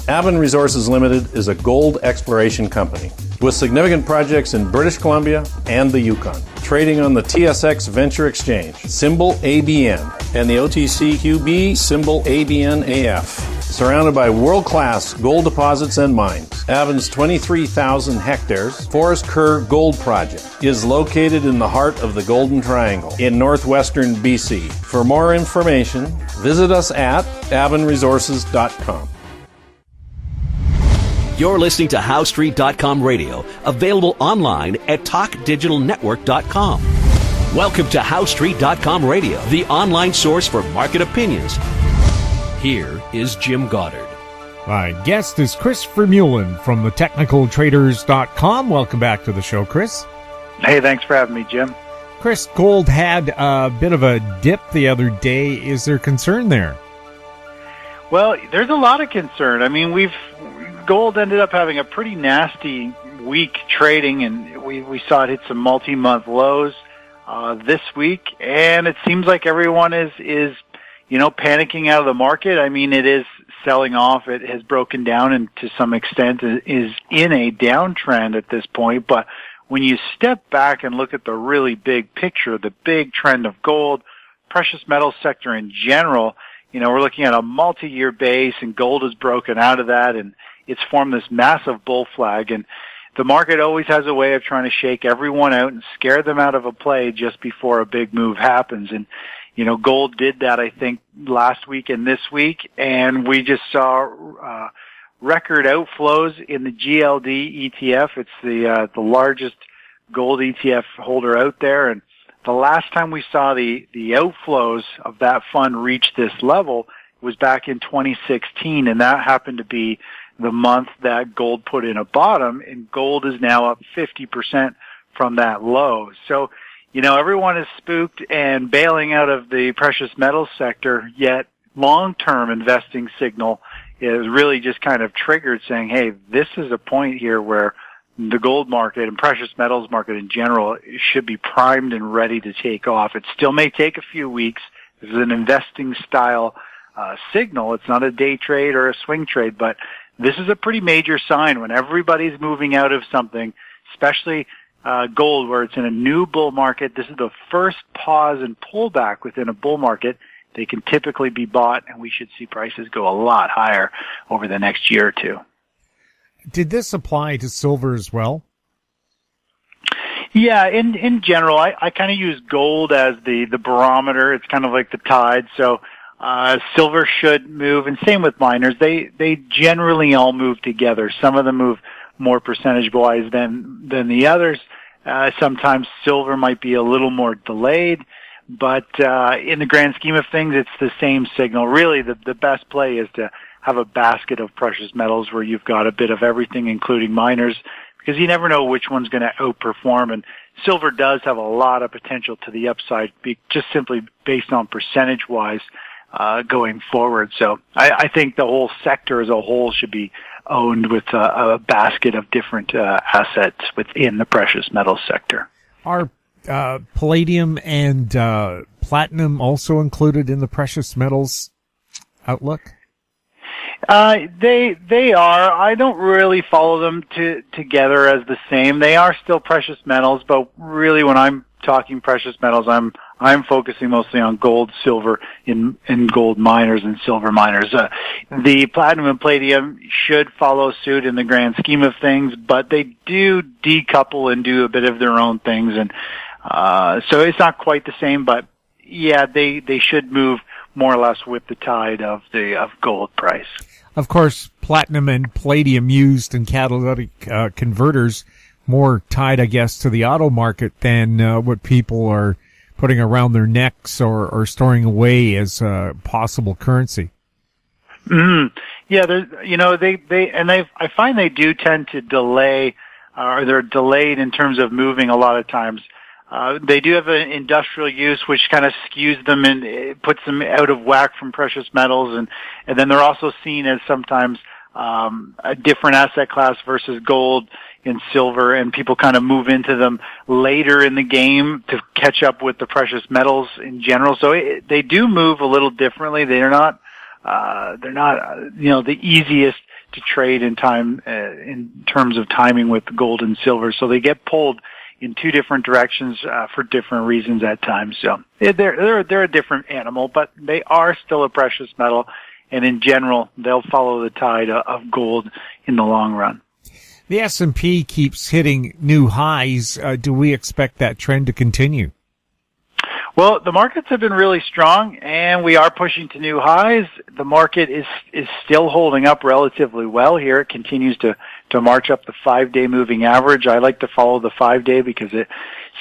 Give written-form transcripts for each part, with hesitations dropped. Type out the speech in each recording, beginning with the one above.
Avon Resources Limited is a gold exploration company with significant projects in British Columbia and the Yukon, trading on the TSX Venture Exchange, symbol ABN, and the OTCQB, symbol ABNAF. Surrounded by world-class gold deposits and mines, Avon's 23,000 hectares Forest Kerr Gold Project is located in the heart of the Golden Triangle in northwestern BC. For more information, visit us at avonresources.com. You're listening to HowStreet.com radio, available online at TalkDigitalNetwork.com. Welcome to HowStreet.com radio, the online source for market opinions. Here is Jim Goddard. My guest is Chris Vermeulen from the TechnicalTraders.com. Welcome back to the show, Chris. Hey, thanks for having me, Jim. Chris, gold had a bit of a dip the other day. Is there concern there? Well, there's a lot of concern. I mean, gold ended up having a pretty nasty week trading, and we saw it hit some multi-month lows this week, and it seems like everyone is panicking out of the market. I mean, it is selling off. It has broken down and to some extent is in a downtrend at this point. But when you step back and look at the really big picture, the big trend of gold, precious metals sector in general, we're looking at a multi-year base, and gold has broken out of that, and it's formed this massive bull flag. And the market always has a way of trying to shake everyone out and scare them out of a play just before a big move happens. And gold did that, I think, last week and this week, and we just saw record outflows in the GLD ETF. It's the largest gold ETF holder out there, and the last time we saw the outflows of that fund reach this level was back in 2016, and that happened to be the month that gold put in a bottom, and gold is now up 50% from that low. So everyone is spooked and bailing out of the precious metals sector, yet long-term investing signal is really just kind of triggered saying, hey, this is a point here where the gold market and precious metals market in general should be primed and ready to take off. It still may take a few weeks. This is an investing style signal. It's not a day trade or a swing trade, but this is a pretty major sign when everybody's moving out of something, especially gold, where it's in a new bull market. This is the first pause and pullback within a bull market. They can typically be bought, and we should see prices go a lot higher over the next year or two. Did this apply to silver as well? Yeah, in general, I kind of use gold as the barometer. It's kind of like the tide. So silver should move, and same with miners. They generally all move together. Some of them move more percentage-wise than the others. Sometimes silver might be a little more delayed, but in the grand scheme of things, it's the same signal. Really, the best play is to have a basket of precious metals where you've got a bit of everything, including miners, because you never know which one's going to outperform. And silver does have a lot of potential to the upside, just simply based on percentage-wise going forward. So I think the whole sector as a whole should be owned with a basket of different assets within the precious metals sector. Are palladium and platinum also included in the precious metals outlook? They are. I don't really follow them together as the same. They are still precious metals, but really when I'm talking precious metals, I'm focusing mostly on gold, silver, in gold miners and silver miners. The platinum and palladium should follow suit in the grand scheme of things, but they do decouple and do a bit of their own things, and so it's not quite the same. But yeah, they should move more or less with the tide of gold price. Of course, platinum and palladium used in catalytic converters more tied, I guess, to the auto market than what people are putting around their necks or storing away as possible currency. Mm-hmm. Yeah, I find they do tend to delay, or they're delayed in terms of moving a lot of times. They do have an industrial use, which kind of skews them and it puts them out of whack from precious metals, and then they're also seen as sometimes a different asset class versus gold and silver, and people kind of move into them later in the game to catch up with the precious metals in general. So they do move a little differently. They're not the easiest to trade in time in terms of timing with gold and silver. So they get pulled in two different directions for different reasons at times. So they're a different animal, but they are still a precious metal, and in general, they'll follow the tide of gold in the long run. The S&P keeps hitting new highs. Do we expect that trend to continue? Well, the markets have been really strong, and we are pushing to new highs. The market is still holding up relatively well here. It continues to march up the 5-day moving average. I like to follow the 5-day because it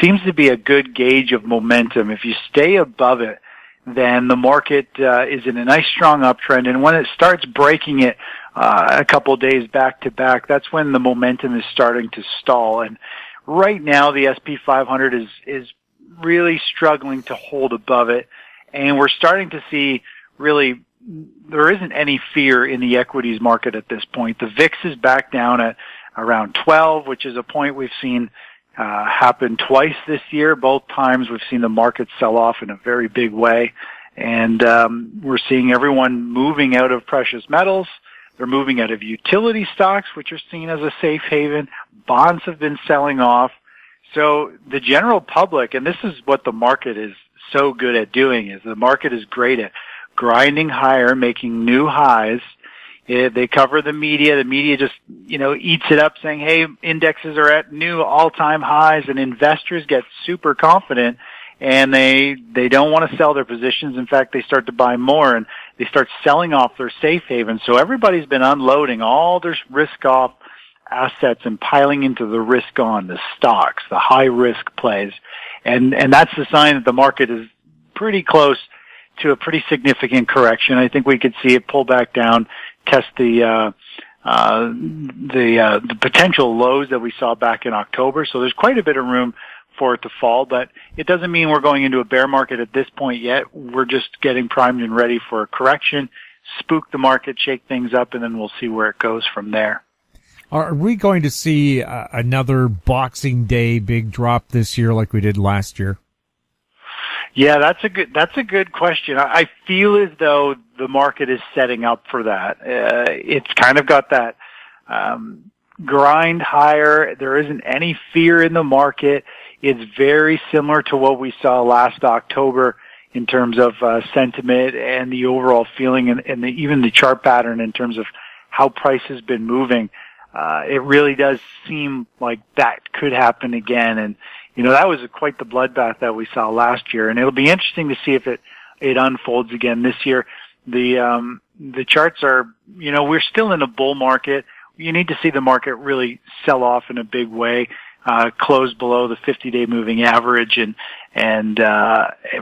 seems to be a good gauge of momentum. If you stay above it, then the market is in a nice strong uptrend, and when it starts breaking it a couple of days back to back, that's when the momentum is starting to stall. And right now, the SP 500 is really struggling to hold above it, and we're starting to see really there isn't any fear in the equities market at this point. The VIX is back down at around 12, which is a point we've seen happen twice this year. Both times we've seen the market sell off in a very big way, and we're seeing everyone moving out of precious metals. They're moving out of utility stocks, which are seen as a safe haven. Bonds have been selling off. So the general public, and this is what the market is so good at doing, is the market is great at grinding higher, making new highs. They cover the media. The media just, eats it up saying, hey, indexes are at new all-time highs, and investors get super confident, and they don't want to sell their positions. In fact, they start to buy more, and they start selling off their safe havens. So everybody's been unloading all their risk-off assets and piling into the risk on, the stocks, the high risk plays. And that's the sign that the market is pretty close to a pretty significant correction. I think we could see it pull back down, test the potential lows that we saw back in October. So there's quite a bit of room for it to fall, but it doesn't mean we're going into a bear market at this point yet. We're just getting primed and ready for a correction, spook the market, shake things up, and then we'll see where it goes from there. Are we going to see another Boxing Day big drop this year like we did last year? Yeah, that's a good question. I feel as though the market is setting up for that. It's kind of got that grind higher. There isn't any fear in the market. It's very similar to what we saw last October in terms of sentiment and the overall feeling, and even the chart pattern in terms of how price has been moving. It really does seem like that could happen again. And, that was quite the bloodbath that we saw last year. And it'll be interesting to see if it unfolds again this year. The charts are, we're still in a bull market. You need to see the market really sell off in a big way, close below the 50-day moving average and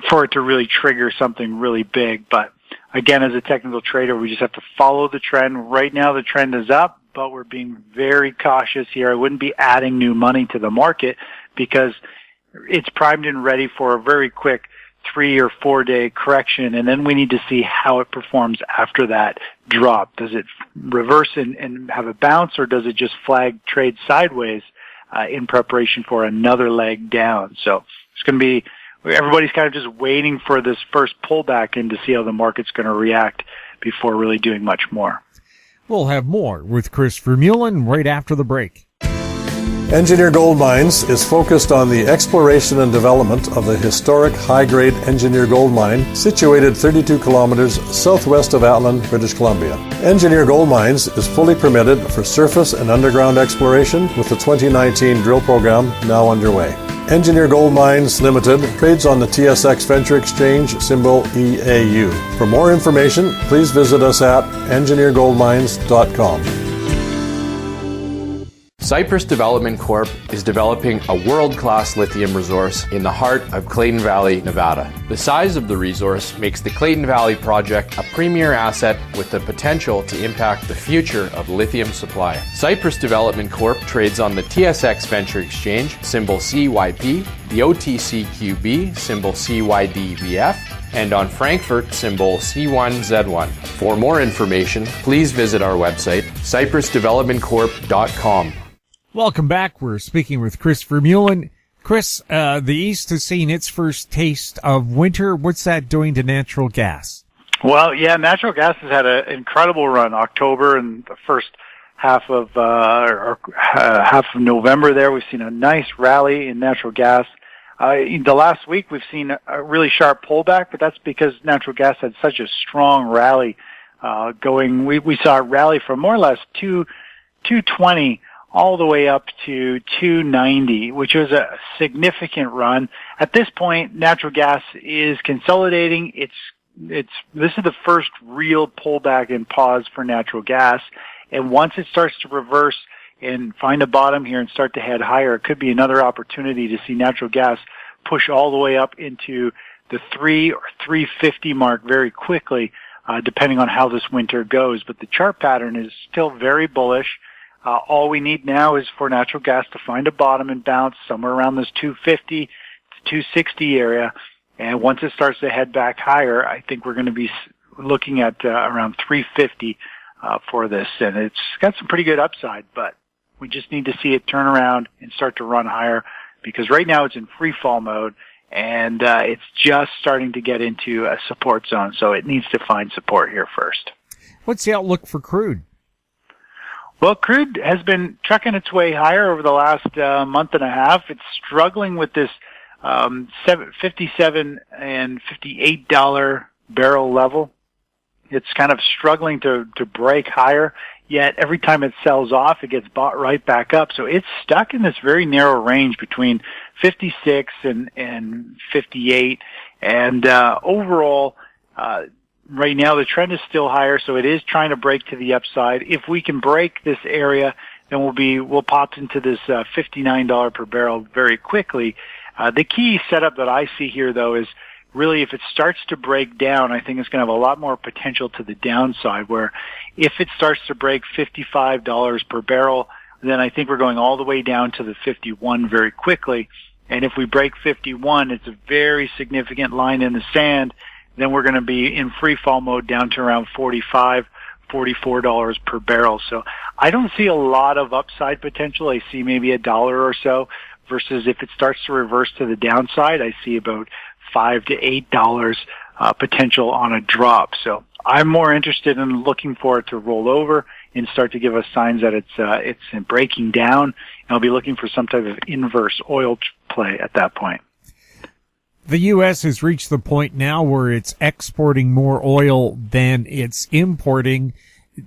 for it to really trigger something really big. But again, as a technical trader, we just have to follow the trend. Right now, the trend is up, but we're being very cautious here. I wouldn't be adding new money to the market because it's primed and ready for a very quick 3 or 4 day correction, and then we need to see how it performs after that drop. Does it reverse and have a bounce, or does it just flag trade sideways in preparation for another leg down? So it's going to be, everybody's kind of just waiting for this first pullback in to see how the market's going to react before really doing much more. We'll have more with Chris Vermeulen right after the break. Engineer Gold Mines is focused on the exploration and development of the historic high-grade Engineer Gold Mine situated 32 kilometers southwest of Atlan, British Columbia. Engineer Gold Mines is fully permitted for surface and underground exploration with the 2019 drill program now underway. Engineer Gold Mines Limited trades on the TSX Venture Exchange, symbol EAU. For more information, please visit us at engineergoldmines.com. Cypress Development Corp. is developing a world-class lithium resource in the heart of Clayton Valley, Nevada. The size of the resource makes the Clayton Valley project a premier asset with the potential to impact the future of lithium supply. Cypress Development Corp. trades on the TSX Venture Exchange, symbol CYP, the OTCQB, symbol CYDVF, and on Frankfurt, symbol C1Z1. For more information, please visit our website, cypressdevelopmentcorp.com. Welcome back. We're speaking with Chris Vermeulen. Chris, the East has seen its first taste of winter. What's that doing to natural gas? Well, yeah, natural gas has had an incredible run. October and the first half of November there, we've seen a nice rally in natural gas. The last week we've seen a really sharp pullback, but that's because natural gas had such a strong rally going. We saw a rally from more or less 220 all the way up to 290, which was a significant run. At this point, natural gas is consolidating. This is the first real pullback and pause for natural gas. And once it starts to reverse and find a bottom here and start to head higher, it could be another opportunity to see natural gas push all the way up into the 3 or 350 mark very quickly, depending on how this winter goes. But the chart pattern is still very bullish. All we need now is for natural gas to find a bottom and bounce somewhere around this 250 to 260 area. And once it starts to head back higher, I think we're going to be looking at around 350 for this. And it's got some pretty good upside, but we just need to see it turn around and start to run higher, because right now it's in free fall mode and it's just starting to get into a support zone. So it needs to find support here first. What's the outlook for crude? Well, crude has been trucking its way higher over the last month and a half. It's struggling with this $57 and $58 barrel level. It's kind of struggling to break higher, yet every time it sells off, it gets bought right back up. So it's stuck in this very narrow range between 56 and 58. And overall, right now the trend is still higher, so it is trying to break to the upside. If we can break this area, then we'll pop into this $59 per barrel very quickly. The key setup that I see here, though, is really if it starts to break down, I think it's going to have a lot more potential to the downside, where if it starts to break $55 per barrel, then I think we're going all the way down to the 51 very quickly. And if we break 51, it's a very significant line in the sand. Then we're going to be in free fall mode down to around $45, $44 per barrel. So I don't see a lot of upside potential. I see maybe $1 or so, versus if it starts to reverse to the downside, I see about $5 to $8 potential on a drop. So I'm more interested in looking for it to roll over and start to give us signs that it's breaking down. And I'll be looking for some type of inverse oil play at that point. The U.S. has reached the point now where it's exporting more oil than it's importing.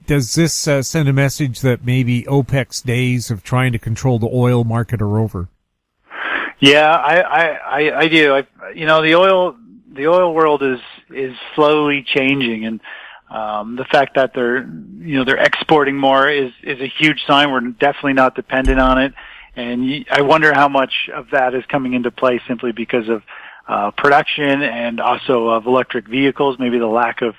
Does this send a message that maybe OPEC's days of trying to control the oil market are over? Yeah, I do. The oil world is slowly changing, and the fact that they're exporting more is a huge sign. We're definitely not dependent on it, and I wonder how much of that is coming into play simply because of production and also of electric vehicles, maybe the lack of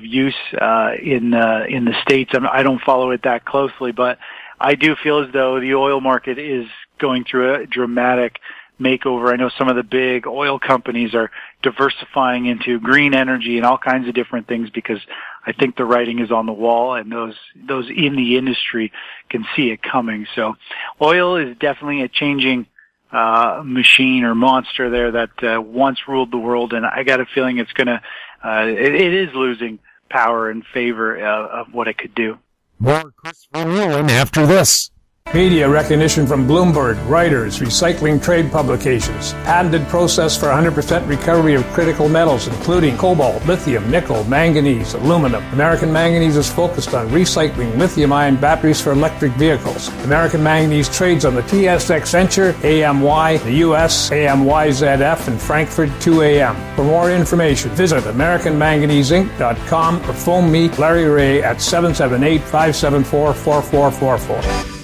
use in the States. I don't follow it that closely, but I do feel as though the oil market is going through a dramatic makeover. I know some of the big oil companies are diversifying into green energy and all kinds of different things because I think the writing is on the wall, and those in the industry can see it coming. So oil is definitely a changing machine or monster there that once ruled the world, and I got a feeling it's gonna it is losing power in favor of what it could do. More Chris Vermeulen after this. Media recognition from Bloomberg, Reuters, recycling trade publications, patented process for 100% recovery of critical metals, including cobalt, lithium, nickel, manganese, aluminum. American Manganese is focused on recycling lithium-ion batteries for electric vehicles. American Manganese trades on the TSX Venture, AMY, the US, AMYZF, and Frankfurt 2AM. For more information, visit AmericanManganeseInc.com or phone me, Larry Ray, at 778-574-4444.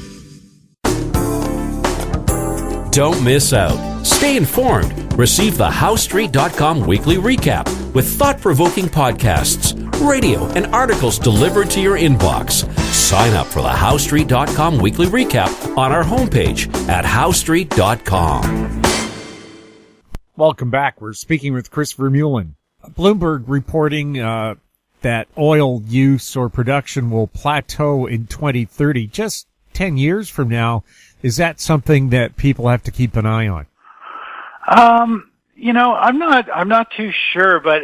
Don't miss out. Stay informed. Receive the HowStreet.com weekly recap with thought-provoking podcasts, radio, and articles delivered to your inbox. Sign up for the HowStreet.com weekly recap on our homepage at HowStreet.com. Welcome back. We're speaking with Chris Vermeulen. Bloomberg reporting that oil use or production will plateau in 2030, just 10 years from now. Is that something that people have to keep an eye on? I'm not too sure, but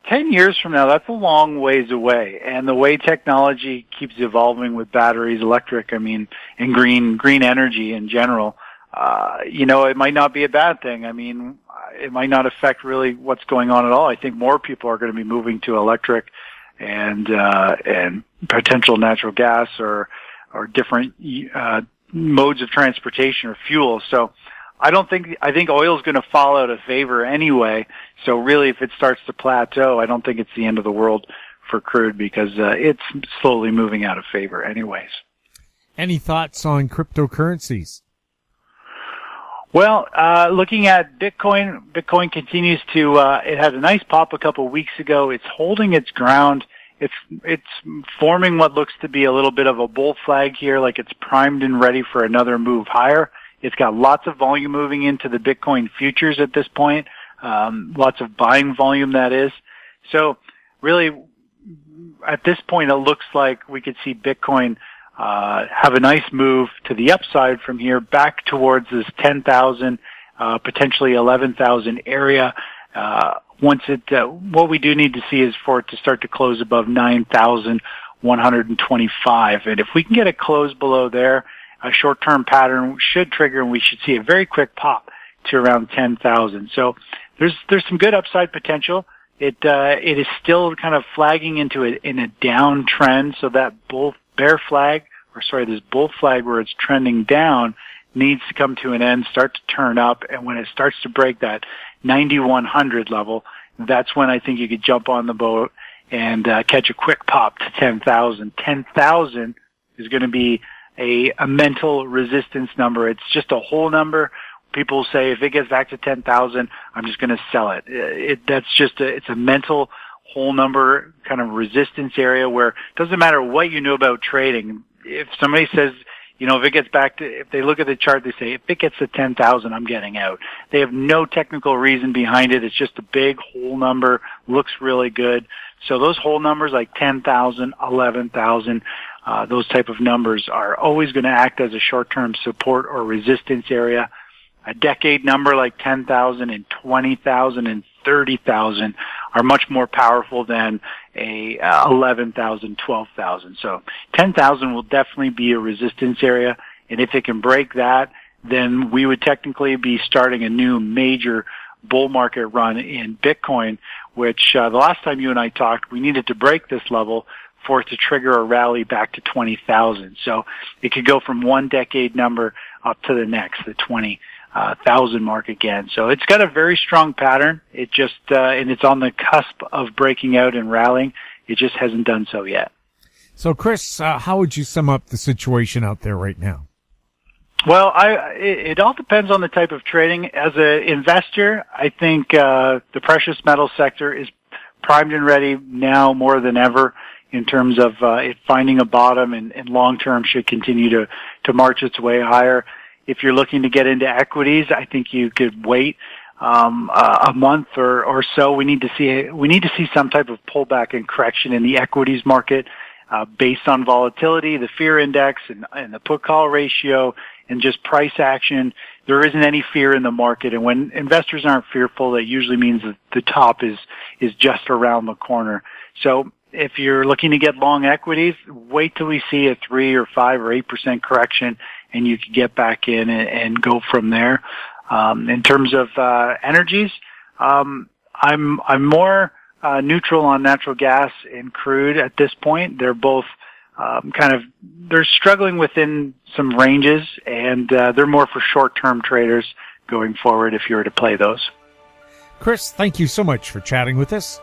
10 years from now, that's a long ways away. And the way technology keeps evolving with batteries, electric, and green energy in general, it might not be a bad thing. It might not affect really what's going on at all. I think more people are going to be moving to electric and potential natural gas or different modes of transportation or fuel. So I think oil is going to fall out of favor anyway. So really, if it starts to plateau, I don't think it's the end of the world for crude because it's slowly moving out of favor anyways. Any thoughts on cryptocurrencies? Well, looking at Bitcoin continues to, it had a nice pop a couple of weeks ago. It's holding its ground. It's forming what looks to be a little bit of a bull flag here, like it's primed and ready for another move higher. It's got lots of volume moving into the Bitcoin futures at this point, lots of buying volume that is. So really, at this point, it looks like we could see Bitcoin have a nice move to the upside from here back towards this 10,000, potentially 11,000 area. What we do need to see is for it to start to close above 9,125. And if we can get a close below there, a short-term pattern should trigger, and we should see a very quick pop to around 10,000. So there's some good upside potential. It is still kind of flagging in a downtrend, so that this bull flag where it's trending down needs to come to an end, start to turn up, and when it starts to break that 9,100 level, that's when I think you could jump on the boat and catch a quick pop to 10,000. 10,000 is going to be a mental resistance number. It's just a whole number. People say if it gets back to 10,000, I'm just going to sell it. It's a mental whole number kind of resistance area where it doesn't matter what you know about trading. If somebody says, if it gets back to, if they look at the chart, they say, if it gets to 10,000, I'm getting out. They have no technical reason behind it. It's just a big whole number, looks really good. So those whole numbers like 10,000, 11,000, those type of numbers are always going to act as a short-term support or resistance area. A decade number like 10,000 and 20,000 and 30,000 are much more powerful than a 11,000, 12,000. So 10,000 will definitely be a resistance area, and if it can break that, then we would technically be starting a new major bull market run in Bitcoin, which the last time you and I talked, we needed to break this level for it to trigger a rally back to 20,000. So it could go from one decade number up to the next, the 20,000 mark again. So it's got a very strong pattern. It just, and it's on the cusp of breaking out and rallying. It just hasn't done so yet. So Chris, how would you sum up the situation out there right now? Well, it all depends on the type of trading. As an investor, I think the precious metal sector is primed and ready now more than ever in terms of it finding a bottom and long term should continue to march its way higher. If you're looking to get into equities, I think you could wait a month or so. We need to see some type of pullback and correction in the equities market based on volatility, the fear index, and the put call ratio, and just price action. There isn't any fear in the market, and when investors aren't fearful, that usually means that the top is just around the corner. So if you're looking to get long equities, wait till we see a 3 or 5 or 8% correction, and you can get back in and go from there. In terms of energies, I'm more neutral on natural gas and crude at this point. They're both they're struggling within some ranges, and they're more for short-term traders going forward if you were to play those. Chris, thank you so much for chatting with us.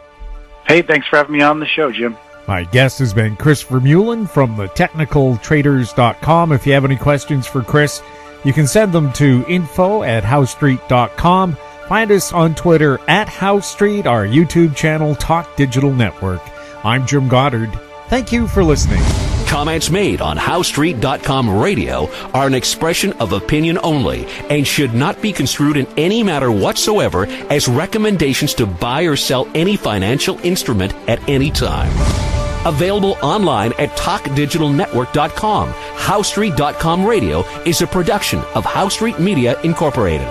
Hey, thanks for having me on the show, Jim. My guest has been Chris Vermeulen from the technicaltraders.com. If you have any questions for Chris, you can send them to info@howstreet.com. Find us on Twitter @HowStreet, our YouTube channel, Talk Digital Network. I'm Jim Goddard. Thank you for listening. Comments made on HowStreet.com radio are an expression of opinion only and should not be construed in any matter whatsoever as recommendations to buy or sell any financial instrument at any time. Available online at TalkDigitalNetwork.com. HowStreet.com radio is a production of HowStreet Media Incorporated.